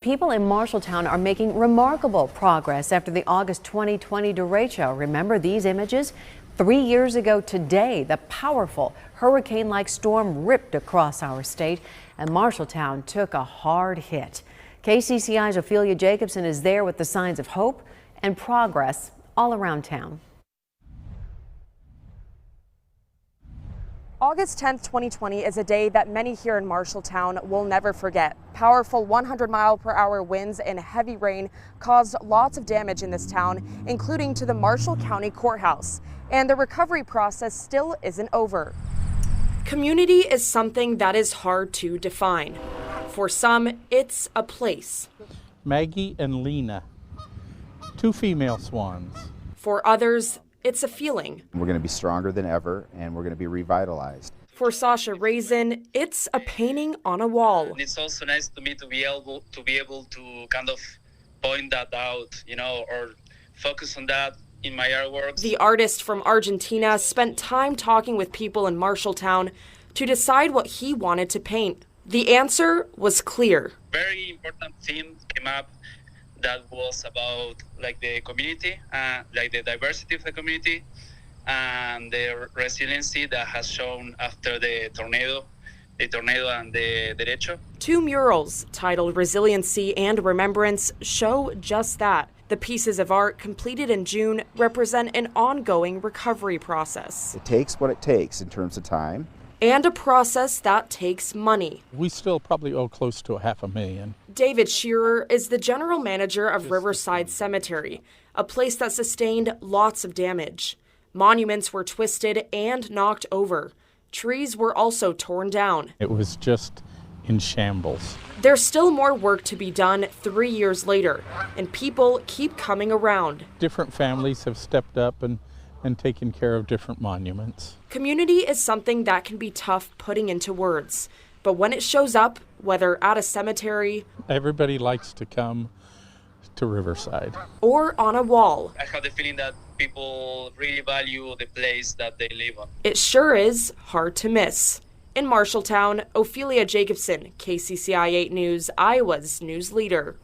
People in Marshalltown are making remarkable progress after the August 2020 derecho. Remember these images? 3 years ago today, the powerful hurricane-like storm ripped across our state, and Marshalltown took a hard hit. KCCI's Ophelia Jacobson is there with the signs of hope and progress all around town. August 10th, 2020 is a day that many here in Marshalltown will never forget. Powerful 100-mile-per-hour winds and heavy rain caused lots of damage in this town, including to the Marshall County Courthouse. And the recovery process still isn't over. Community is something that is hard to define. For some, it's a place. Maggie and Lena, 2 female swans. For others, it's a feeling. We're going to be stronger than ever, and we're going to be revitalized. For Sasha Raisin, it's a painting on a wall. It's also nice to me to be able to kind of point that out, or focus on that in my artworks. The artist from Argentina spent time talking with people in Marshalltown to decide what he wanted to paint. The answer was clear. Very important theme came up that was about the community, the diversity of the community, and the resiliency that has shown after the tornado and the derecho. 2 murals titled Resiliency and Remembrance show just that. The pieces of art completed in June represent an ongoing recovery process. It takes what it takes in terms of time. And a process that takes money. We still probably owe close to $500,000. David Shearer is the general manager of Riverside Cemetery, a place that sustained lots of damage. Monuments were twisted and knocked over. Trees were also torn down. It was just in shambles. There's still more work to be done 3 years later, and people keep coming around. Different families have stepped up and taken care of different monuments. Community is something that can be tough putting into words, but when it shows up, whether at a cemetery, everybody likes to come to Riverside, or on a wall, I have the feeling that people really value the place that they live on. It sure is hard to miss. In Marshalltown, Ophelia Jacobson, KCCI 8 News, Iowa's news leader.